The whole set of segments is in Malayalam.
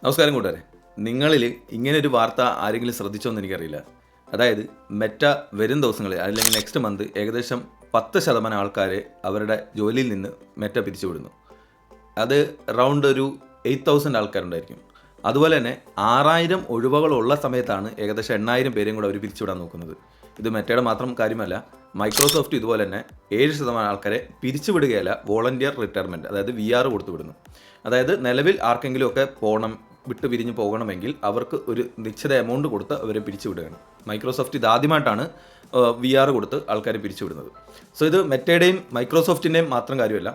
നമസ്കാരം കൂട്ടുകാരെ, നിങ്ങളിൽ ഇങ്ങനൊരു വാർത്ത ആരെങ്കിലും ശ്രദ്ധിച്ചോ എന്ന് എനിക്കറിയില്ല. അതായത് മെറ്റ വരും ദിവസങ്ങളിൽ അല്ലെങ്കിൽ നെക്സ്റ്റ് മന്ത് ഏകദേശം 10% ആൾക്കാരെ അവരുടെ ജോലിയിൽ നിന്ന് മെറ്റ പിരിച്ചുവിടുന്നു. അത് റൗണ്ട് ഒരു 8,000 ആൾക്കാരുണ്ടായിരിക്കും. അതുപോലെ തന്നെ 6,000 ഒഴിവുകളുള്ള സമയത്താണ് ഏകദേശം 8,000 പേരെയും കൂടെ അവർ പിരിച്ചുവിടാൻ നോക്കുന്നത്. ഇത് മെറ്റയുടെ മാത്രം കാര്യമല്ല, മൈക്രോസോഫ്റ്റ് ഇതുപോലെ തന്നെ 7% ആൾക്കാരെ പിരിച്ചുവിടുകയല്ല, വോളണ്ടിയർ റിട്ടയർമെൻറ്റ്, അതായത് VR കൊടുത്തു വിടുന്നു. അതായത് നിലവിൽ ആർക്കെങ്കിലുമൊക്കെ വിട്ട് പിരിഞ്ഞ് പോകണമെങ്കിൽ അവർക്ക് ഒരു നിശ്ചിത എമൗണ്ട് കൊടുത്ത് അവരെ പിരിച്ചുവിടുകയാണ്. മൈക്രോസോഫ്റ്റ് ഇതാദ്യമായിട്ടാണ് VR കൊടുത്ത് ആൾക്കാരെ പിരിച്ചുവിടുന്നത്. സോ ഇത് മെറ്റയുടെയും മൈക്രോസോഫ്റ്റിൻ്റെയും മാത്രം കാര്യമല്ല.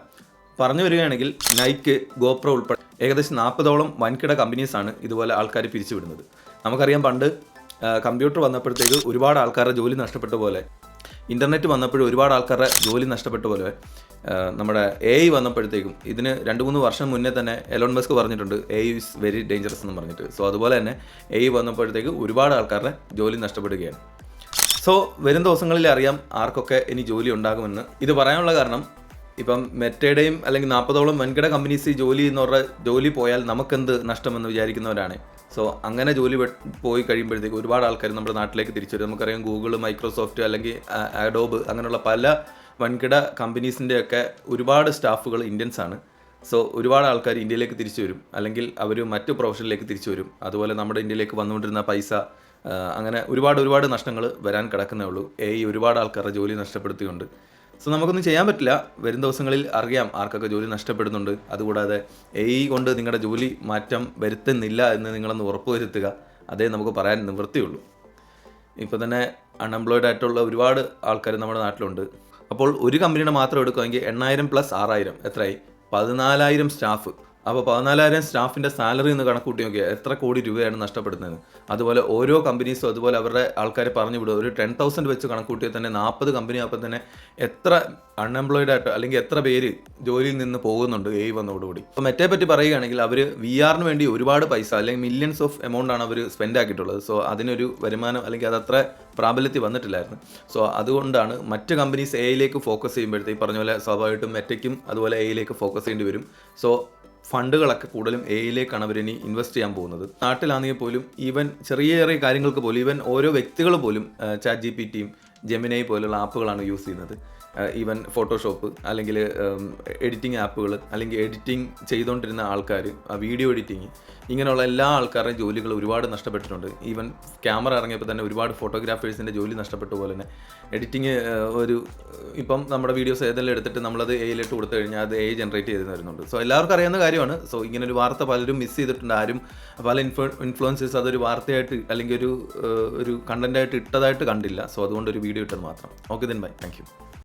പറഞ്ഞു വരികയാണെങ്കിൽ നൈക്ക്, ഗോപ്രോ ഉൾപ്പെടെ ഏകദേശം 40ഓളം വൻകിട കമ്പനീസാണ് ഇതുപോലെ ആൾക്കാർ പിരിച്ചുവിടുന്നത്. നമുക്കറിയാം, പണ്ട് കമ്പ്യൂട്ടർ വന്നപ്പോഴത്തേക്ക് ഒരുപാട് ആൾക്കാരുടെ ജോലി നഷ്ടപ്പെട്ട പോലെ, ഇൻ്റർനെറ്റ് വന്നപ്പോഴും ഒരുപാട് ആൾക്കാരുടെ ജോലി നഷ്ടപ്പെട്ട പോലെ, നമ്മുടെ AI വന്നപ്പോഴത്തേക്കും ഇതിന് 2-3 വർഷം മുന്നേ തന്നെ എലോൺ മസ്ക് പറഞ്ഞിട്ടുണ്ട് AI ഈസ് വെരി ഡേഞ്ചറസ് എന്ന് പറഞ്ഞിട്ട്. സോ അതുപോലെ തന്നെ AI വന്നപ്പോഴത്തേക്ക് ഒരുപാട് ആൾക്കാരുടെ ജോലി നഷ്ടപ്പെടുകയാണ്. സോ വരും ദിവസങ്ങളിൽ അറിയാം ആർക്കൊക്കെ ഇനി ജോലി ഉണ്ടാകുമെന്ന്. ഇത് പറയാനുള്ള കാരണം, ഇപ്പം മെറ്റയുടെയും അല്ലെങ്കിൽ 40ഓളം വൻകിട കമ്പനീസ് ജോലി ചെയ്യുന്നവരുടെ ജോലി പോയാൽ നമുക്കെന്ത് നഷ്ടമെന്ന് വിചാരിക്കുന്നവരാണ്. സോ അങ്ങനെ ജോലി പോയി കഴിയുമ്പോഴത്തേക്ക് ഒരുപാട് ആൾക്കാർ നമ്മുടെ നാട്ടിലേക്ക് തിരിച്ചു വരും. നമുക്കറിയാം, ഗൂഗിൾ, മൈക്രോസോഫ്റ്റ് അല്ലെങ്കിൽ അഡോബ് അങ്ങനെയുള്ള പല വൻകിട കമ്പനീസിൻ്റെയൊക്കെ ഒരുപാട് സ്റ്റാഫുകൾ ഇന്ത്യൻസ് ആണ്. സോ ഒരുപാട് ആൾക്കാർ ഇന്ത്യയിലേക്ക് തിരിച്ചു വരും, അല്ലെങ്കിൽ അവർ മറ്റു പ്രൊഫഷനിലേക്ക് തിരിച്ചു വരും. അതുപോലെ നമ്മുടെ ഇന്ത്യയിലേക്ക് വന്നുകൊണ്ടിരുന്ന പൈസ, അങ്ങനെ ഒരുപാട് നഷ്ടങ്ങൾ വരാൻ കിടക്കുന്നേ ഉള്ളൂ. AI ഒരുപാട് ആൾക്കാരുടെ ജോലി നഷ്ടപ്പെടുത്തിയുണ്ട്. സോ നമുക്കൊന്നും ചെയ്യാൻ പറ്റില്ല. വരും ദിവസങ്ങളിൽ അറിയാം ആർക്കൊക്കെ ജോലി നഷ്ടപ്പെടുന്നുണ്ട്. അതുകൂടാതെ AI കൊണ്ട് നിങ്ങളുടെ ജോലി മാറ്റം വരുത്തുന്നില്ല എന്ന് നിങ്ങളൊന്ന് ഉറപ്പുവരുത്തുക. അതേ നമുക്ക് പറയാൻ നിവൃത്തിയുള്ളൂ. ഇപ്പോൾ തന്നെ അൺഎംപ്ലോയിഡ് ആയിട്ടുള്ള ഒരുപാട് ആൾക്കാർ നമ്മുടെ നാട്ടിലുണ്ട്. അപ്പോൾ ഒരു കമ്പനിയുടെ മാത്രം എടുക്കുകയാണെങ്കിൽ 8,000 + 6,000 എത്രയായി? 14,000 സ്റ്റാഫ്. അപ്പോൾ 14,000 സ്റ്റാഫിൻ്റെ സാലറി ഒന്ന് കണക്കൂട്ടി നോക്കിയാൽ എത്ര കോടി രൂപയാണ് നഷ്ടപ്പെടുന്നത്. അതുപോലെ ഓരോ കമ്പനീസും അതുപോലെ അവരുടെ ആൾക്കാരെ പറഞ്ഞു വിടുക. ഒരു 10,000 വെച്ച് കണക്കൂട്ടിയാൽ തന്നെ 40 കമ്പനി ആകുമ്പോൾ തന്നെ എത്ര അൺഎംപ്ലോയിഡ് ആയിട്ട് അല്ലെങ്കിൽ എത്ര പേര് ജോലിയിൽ നിന്ന് പോകുന്നുണ്ട് AI വന്നതോടുകൂടി. അപ്പോൾ മെറ്റയെ പറ്റി പറയുകയാണെങ്കിൽ അവർ VRന് വേണ്ടി ഒരുപാട് പൈസ അല്ലെങ്കിൽ മില്യൺസ് ഓഫ് എമൗണ്ട് ആണ് അവർ സ്പെൻഡ് ആക്കിയിട്ടുള്ളത്. സോ അതിനൊരു വരുമാനം അല്ലെങ്കിൽ അതത്ര പ്രാബല്യത്തിൽ വന്നിട്ടില്ലായിരുന്നു. സോ അതുകൊണ്ടാണ് മറ്റ് കമ്പനീസ് AIയിലേക്ക് ഫോക്കസ് ചെയ്യുമ്പോഴത്തേക്ക് പറഞ്ഞ പോലെ സ്വാഭാവികമായിട്ടും മെറ്റയ്ക്കും അതുപോലെ AIയിലേക്ക് ഫോക്കസ് ചെയ്യേണ്ടി വരും. സോ ഫണ്ടുകളൊക്കെ കൂടുതലും AIയിലേക്കാണ് അവരിനി ഇൻവെസ്റ്റ് ചെയ്യാൻ പോകുന്നത്. നാട്ടിലാണെങ്കിൽ പോലും ഈവൻ ചെറിയ കാര്യങ്ങൾക്ക് പോലും, ഈവൻ ഓരോ വ്യക്തികൾ പോലും ChatGPTയും ജെമിനി പോലുള്ള ആപ്പുകളാണ് യൂസ് ചെയ്യുന്നത്. ഈവൻ ഫോട്ടോഷോപ്പ് അല്ലെങ്കിൽ എഡിറ്റിംഗ് ആപ്പുകൾ, അല്ലെങ്കിൽ എഡിറ്റിംഗ് ചെയ്തുകൊണ്ടിരുന്ന ആൾക്കാർ, വീഡിയോ എഡിറ്റിംഗ്, ഇങ്ങനെയുള്ള എല്ലാ ആൾക്കാരുടെയും ജോലികൾ ഒരുപാട് നഷ്ടപ്പെട്ടിട്ടുണ്ട്. ഈവൻ ക്യാമറ ഇറങ്ങിയപ്പോൾ തന്നെ ഒരുപാട് ഫോട്ടോഗ്രാഫേഴ്സിൻ്റെ ജോലി നഷ്ടപ്പെട്ട പോലെ തന്നെ എഡിറ്റിംഗ് ഇപ്പം നമ്മുടെ വീഡിയോസ് ഏതെല്ലാം എടുത്തിട്ട് നമ്മളത് AIയിലിട്ട് കൊടുത്തു കഴിഞ്ഞാൽ അത് AI ജനറേറ്റ് ചെയ്ത് തരുന്നുണ്ട്. സോ എല്ലാവർക്കും അറിയാവുന്ന കാര്യമാണ്. സോ ഇങ്ങനൊരു വാർത്ത പലരും മിസ് ചെയ്തിട്ടുണ്ട്. ആരും പല ഇൻഫ്ലുവൻസേഴ്സ് അതൊരു വാർത്തയായിട്ട് അല്ലെങ്കിൽ ഒരു കണ്ടൻറ്റായിട്ട് ഇട്ടതായിട്ട് കണ്ടില്ല. സോ അതുകൊണ്ട് ഒരു വീഡിയോ ഇട്ടത് മാത്രം. Okay, then bye, thank you.